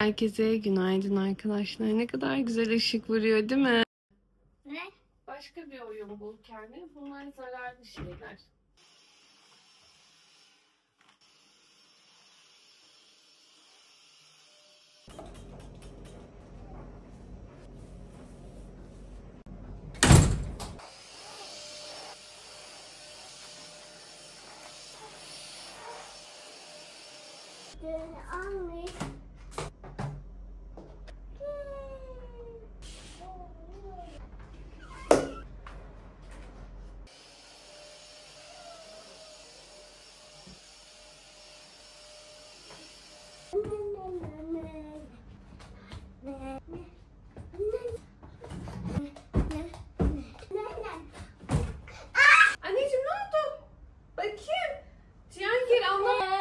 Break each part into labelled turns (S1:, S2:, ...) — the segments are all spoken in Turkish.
S1: Herkese günaydın arkadaşlar. Ne kadar güzel ışık vuruyor değil mi?
S2: Ne?
S1: Başka bir oyun bul kendine. Bunlar zararlı şeyler.
S2: Anne.
S1: Anneciğim ne oldu? Bakayım. Cihangir anlamadım.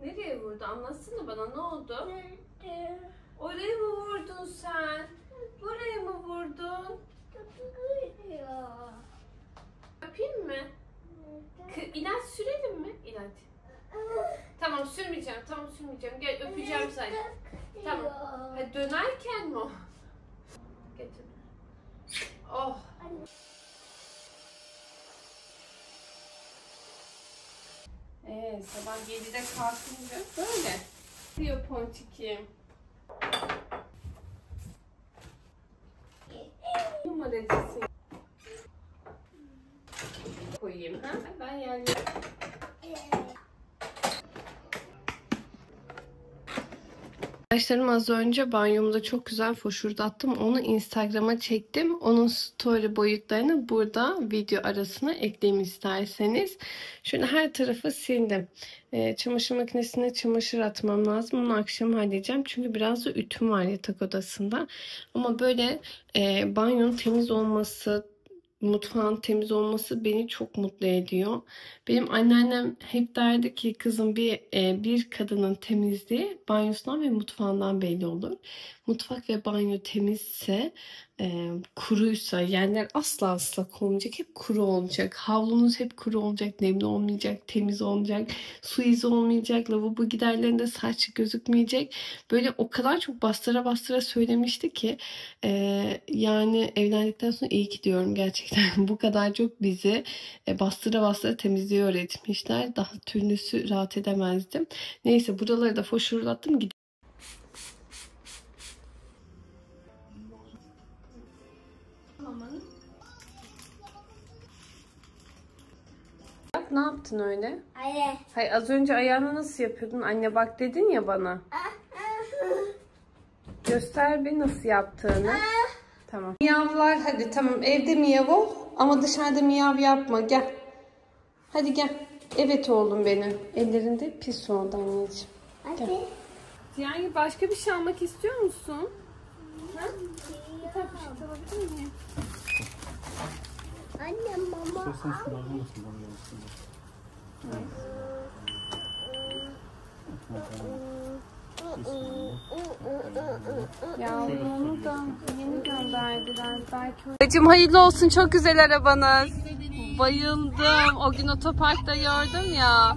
S1: Nereye vurdu? Anlatsana bana, ne oldu? Oraya mı vurdun sen? Buraya mı vurdun? Öpeyim mi? İlaç sürelim mi? İlaç. Tamam sürmeyeceğim. Tamam sürmeyeceğim. Gel öpeceğim seni. Tamam. Hadi dönerken mi o? Getir. Oh. Sabah 7'de kalkınca böyle. Diyor Ponçikim. Numaracısı. Koyayım ha? Ben yerleyeyim. Arkadaşlarım az önce banyomda çok güzel foşurdattım. Onu Instagram'a çektim. Onun story boyutlarını burada video arasına ekleyeyim isterseniz. Şöyle her tarafı sildim. Çamaşır makinesine çamaşır atmam lazım. Onu akşam halledeceğim. Çünkü biraz da ütüm var yatak odasında. Ama böyle banyonun temiz olması, mutfağın temiz olması beni çok mutlu ediyor. Benim anneannem hep derdi ki kızım bir kadının temizliği banyosundan ve mutfağından belli olur. Mutfak ve banyo temizse, kuruysa, yerler asla olmayacak. Hep kuru olacak. Havlunuz hep kuru olacak. Nemli olmayacak. Temiz olmayacak. Su izi olmayacak. Lavabo giderlerinde saç gözükmeyecek. Böyle o kadar çok bastıra bastıra söylemişti ki yani evlendikten sonra iyi ki diyorum gerçekten. Bu kadar çok bizi bastıra bastıra temizliği öğretmişler. Daha türlüsü rahat edemezdim. Neyse buraları da foşurlattım. Bak ne yaptın öyle?
S2: Hayır.
S1: Hayır, az önce ayağını nasıl yapıyordun? Anne bak dedin ya bana. Göster bir nasıl yaptığını. Tamam. Miyavlar hadi, tamam, evde miyav ol ama dışarıda miyav yapma, gel. Hadi gel. Evet oğlum benim. Ellerinde pis oldu anneciğim. Gel. Yani başka bir şey almak istiyor musun? Ha? Bir tane poşet alabilir miyim?
S2: Anne mama.
S1: Yavrumu da yeni gönderdiler. Bacım hayırlı olsun, çok güzel arabanız. Bayıldım. O gün otoparkta gördüm ya.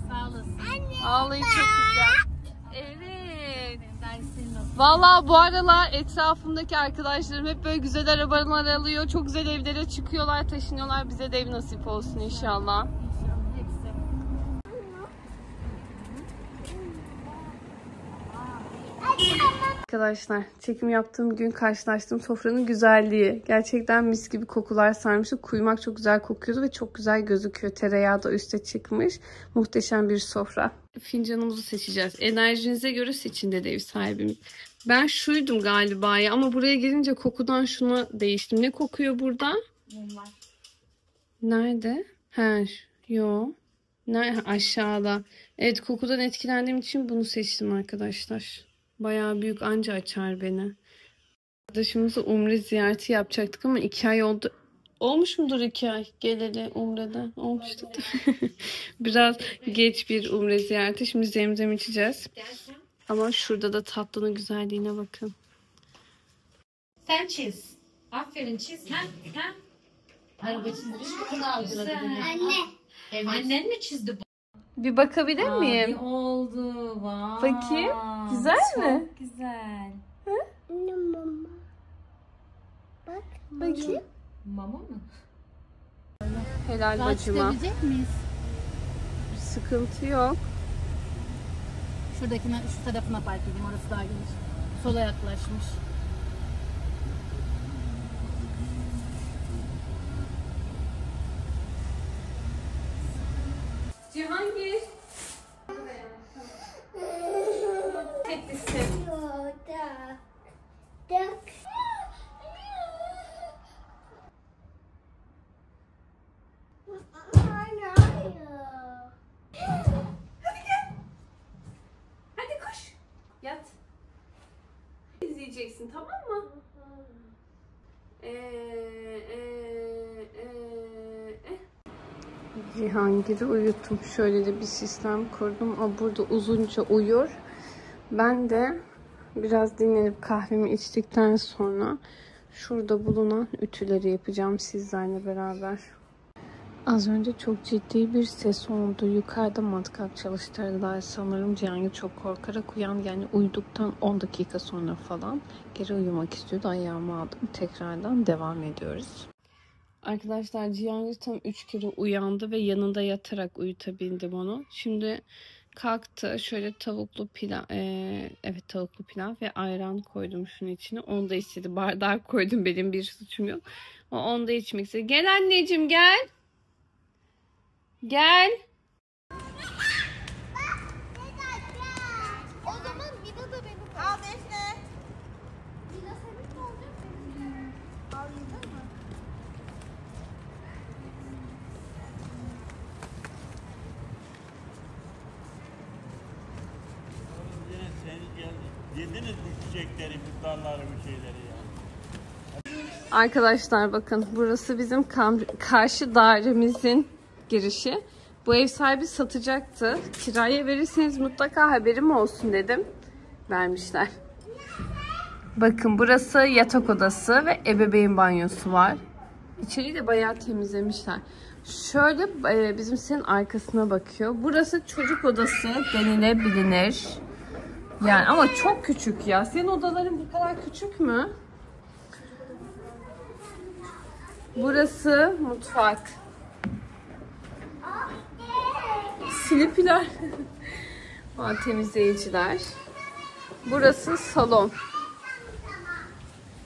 S2: Sağ olasın.
S1: Vallahi çok güzel. Evet. Vallahi bu aralar etrafımdaki arkadaşlarım hep böyle güzel arabalar alıyor. Çok güzel evlere çıkıyorlar, taşınıyorlar. Bize de ev nasip olsun inşallah. Arkadaşlar çekim yaptığım gün karşılaştığım sofranın güzelliği. Gerçekten mis gibi kokular sarmıştı. Kuymak çok güzel kokuyordu ve çok güzel gözüküyor. Tereyağı da üste çıkmış. Muhteşem bir sofra. Fincanımızı seçeceğiz. Enerjinize göre seçin dedi ev sahibimiz. Ben şuydum galiba ya, ama buraya gelince kokudan şuna değiştim. Ne kokuyor burada?
S2: Mumlar.
S1: Nerede? He, yo. Nerede? Aşağıda. Evet, kokudan etkilendiğim için bunu seçtim arkadaşlar. Bayağı büyük, anca açar beni. Arkadaşımızla umre ziyareti yapacaktık ama 2 ay oldu. Olmuş mudur 2 ay geleli umreden? Olmuştu. Biraz geç bir umre ziyareti. Şimdi zemzem içeceğiz. Ama şurada da tatlının güzelliğine bakın.
S2: Sen çiz. Aferin çiz. Ha? Araba çizmiş mi? Bunu algıladı. Anne. Evet. Annen mi çizdi bu?
S1: Bir bakabilir miyim?
S2: Oldu. Vay.
S1: Bakayım. Güzel mi?
S2: Çok güzel.
S3: Mama. Bak.
S1: Bakayım.
S2: Mama mı?
S1: Helal
S2: Daha
S1: bacıma.
S2: çıkabilecek miyiz?
S1: Sıkıntı yok.
S2: Şuradakine, şu tarafına park edeyim. Orası daha geniş. Sola yaklaşmış.
S1: Cihangir. Teklisin.
S3: Yoda. Dak.
S1: Hadi koş. Yat. İzleyeceksin, tamam mı? Cihangir'i uyuttum. Şöyle de bir sistem kurdum. O burada uzunca uyur. Ben de biraz dinlenip kahvemi içtikten sonra şurada bulunan ütüleri yapacağım sizlerle beraber. Az önce çok ciddi bir ses oldu. Yukarıda matkap çalıştırdılar sanırım. Cihangir çok korkarak uyandı. Yani uyuduktan 10 dakika sonra falan geri uyumak istiyordu. Ayağımı aldım. Tekrardan devam ediyoruz. Arkadaşlar Cihangir tam 3 kere uyandı ve yanında yatarak uyutabildim onu. Şimdi kalktı. Şöyle tavuklu pilav, evet tavuklu pilav ve ayran koydum şunun içine. Onu da istedi. Bardağı koydum, benim bir suçum yok. O onu da içmek istedi. Gel anneciğim gel. Gel.
S3: O zaman Vida da benim. Al Defne. Vida senin mi olacak benim mi? Al Vida mı?
S4: Yediniz bu çiçekleri, bu dalları, bu şeyleri ya.
S1: Arkadaşlar bakın, burası bizim karşı dairemizin girişi. Bu ev sahibi satacaktı. Kiraya verirseniz mutlaka haberim olsun dedim. Vermişler. Bakın burası yatak odası ve ebeveyn banyosu var. İçeriği de bayağı temizlemişler. Şöyle bizim senin arkasına bakıyor. Burası çocuk odası denilebilir. Yani ama çok küçük ya. Senin odaların bu kadar küçük mü? Burası mutfak. Silipiler. Temizleyiciler. Burası salon.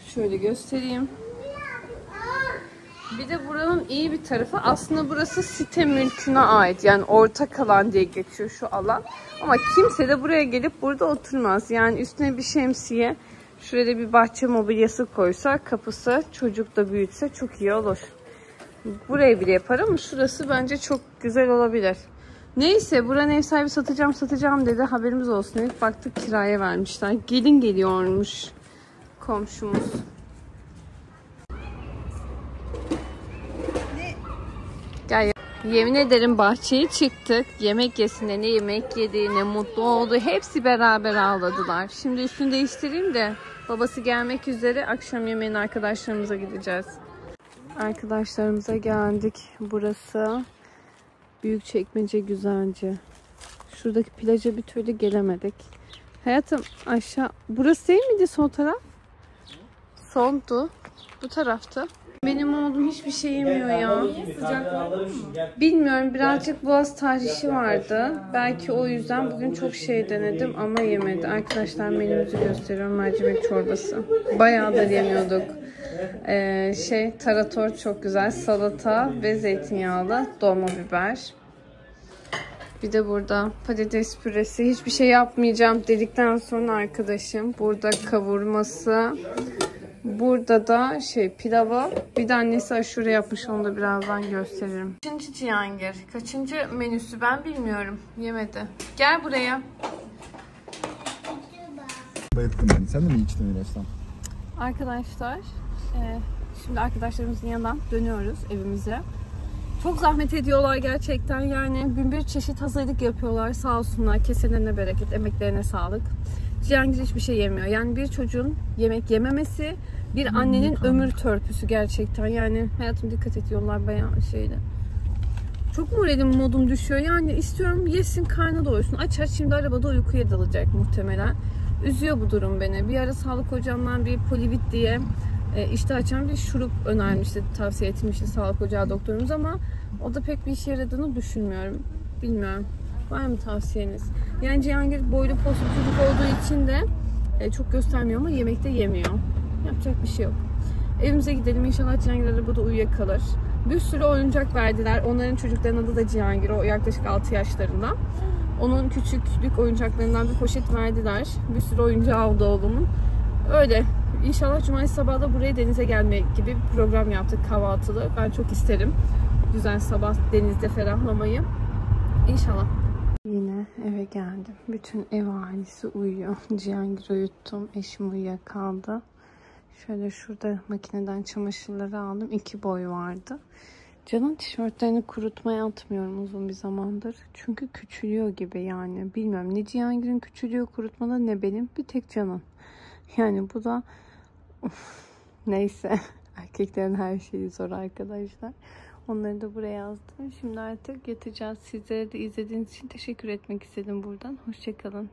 S1: Şöyle göstereyim. Bir de buranın iyi bir tarafı, aslında burası site mülküne ait. Yani ortak alan diye geçiyor şu alan. Ama kimse de buraya gelip burada oturmaz. Yani üstüne bir şemsiye, şurada bir bahçe mobilyası koysa, kapısı, çocuk da büyütse çok iyi olur. Burayı bile yapar ama şurası bence çok güzel olabilir. Neyse, buranın ev sahibi satacağım dedi. Haberimiz olsun dedik. Baktık kiraya vermişler. Gelin geliyormuş komşumuz. Gel. Yemin ederim bahçeye çıktık. Yemek yesine, ne yemek yedi, ne mutlu oldu. Hepsi beraber ağladılar. Şimdi üstünü değiştireyim de babası gelmek üzere, akşam yemeğine arkadaşlarımıza gideceğiz. Arkadaşlarımıza geldik. Burası Büyükçekmece Güzelce. Şuradaki plaja bir türlü gelemedik. Hayatım aşağı. Burası değil miydi sol taraf? Soldu. Bu taraftı. Benim oğlum hiçbir şey yemiyor ya. Bilmiyorum, birazcık boğaz tahrişi vardı. Belki o yüzden bugün çok şey denedim ama yemedi. Arkadaşlar menümüzü gösteriyorum. Mercimek çorbası. Bayağıdır yemiyorduk. Tarator çok güzel. Salata ve zeytinyağlı dolma biber. Bir de burada patates püresi. Hiçbir şey yapmayacağım dedikten sonra arkadaşım burada kavurması. Burada da pilavı. Bir de annesi aşure yapmış, onu da birazdan gösteririm. Kaçıncı Cihangir? Kaçıncı menüsü ben bilmiyorum. Yemedi. Gel buraya.
S5: Bayılttım beni. Sen de mi içtin ilaçtan?
S1: Arkadaşlar, şimdi arkadaşlarımızın yanından dönüyoruz evimize. Çok zahmet ediyorlar gerçekten. Yani bin bir çeşit hazırlık yapıyorlar. Sağ olsunlar. Keselerine bereket, emeklerine sağlık. Cihangir hiçbir şey yemiyor. Yani bir çocuğun yemek yememesi Bir annenin ömür törpüsü gerçekten. Yani hayatım dikkat et, yollar bayağı şeyde. Çok modum düşüyor. Yani istiyorum yesin, karnı doyursun. Aç şimdi arabada uykuya dalacak muhtemelen. Üzüyor bu durum beni. Bir ara sağlık hocamdan bir Polivit diye işte açan bir şurup önermişti, tavsiye etmişti sağlık ocağı doktorumuz ama o da pek bir işe yaradığını düşünmüyorum. Bilmiyorum. Var mı tavsiyeniz? Yani Cihangir boylu poslu çocuk olduğu için de çok göstermiyor ama yemekte yemiyor. Yapacak bir şey yok. Evimize gidelim. İnşallah Cihangir arabada uyuyakalır. Bir sürü oyuncak verdiler. Onların çocuklarının adı da Cihangir. O yaklaşık 6 yaşlarında. Onun küçüklük oyuncaklarından bir poşet verdiler. Bir sürü oyuncağı oldu oğlumun. Öyle. İnşallah cumartesi sabahı da buraya denize gelmek gibi bir program yaptık, kahvaltılı. Ben çok isterim. Güzel sabah denizde ferahlamayı. İnşallah. Yine eve geldim. Bütün ev ailesi uyuyor. Cihangir'i uyuttum. Eşim uyuyakaldı. Şöyle şurada makineden çamaşırları aldım. 2 boy vardı. Can'ın tişörtlerini kurutmaya atmıyorum uzun bir zamandır. Çünkü küçülüyor gibi yani. Bilmiyorum, ne Cihangir'in küçülüyor kurutmada ne benim. Bir tek Can'ın. Yani bu da neyse. Erkeklerin her şeyi zor arkadaşlar. Onları da buraya yazdım. Şimdi artık yatacağız. Sizlere de izlediğiniz için teşekkür etmek istedim buradan. Hoşçakalın.